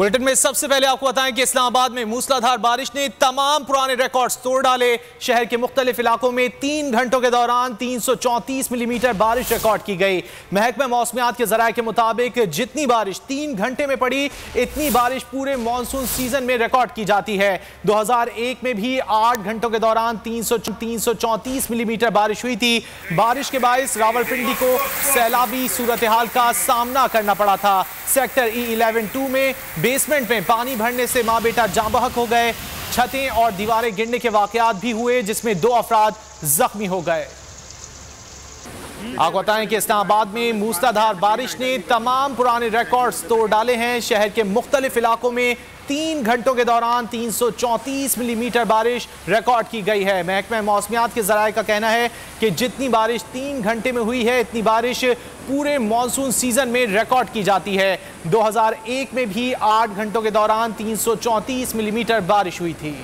Bulletin में सबसे पहले आपको बताएं कि इस्लामाबाद में मूसलाधार बारिश ने तमाम पुराने रिकॉर्ड्स तोड़ डाले। शहर के मुख्तलिफ इलाकों में 3 घंटों के दौरान 334 मिलीमीटर बारिश रिकॉर्ड की गई। महकमा मौसमियात के जराये के मुताबिक जितनी बारिश 3 घंटे में पड़ी, इतनी बारिश पूरे मानसून सीजन में रिकॉर्ड की जाती है। 2001 में भी 8 घंटों के दौरान 334 मिलीमीटर बारिश हुई थी। बारिश के बायस रावलपिंडी को सैलाबी सूरत हाल का सामना करना पड़ा था। सेक्टर E11-2 में बेसमेंट में पानी भरने से मां बेटा जाँ बहक हो गए। छतें और दीवारें गिरने के वाकयात भी हुए, जिसमें 2 अफराद जख्मी हो गए। आपको बताएं कि इस्लामाबाद में मूसलाधार बारिश ने तमाम पुराने रिकॉर्ड्स तोड़ डाले हैं। शहर के मुख्तलिफ इलाकों में 3 घंटों के दौरान 334 मिलीमीटर बारिश रिकॉर्ड की गई है। महकमा मौसमियात के जराये का कहना है कि जितनी बारिश 3 घंटे में हुई है, इतनी बारिश पूरे मानसून सीजन में रिकॉर्ड की जाती है। 2001 में भी 8 घंटों के दौरान 334 मिलीमीटर बारिश हुई थी।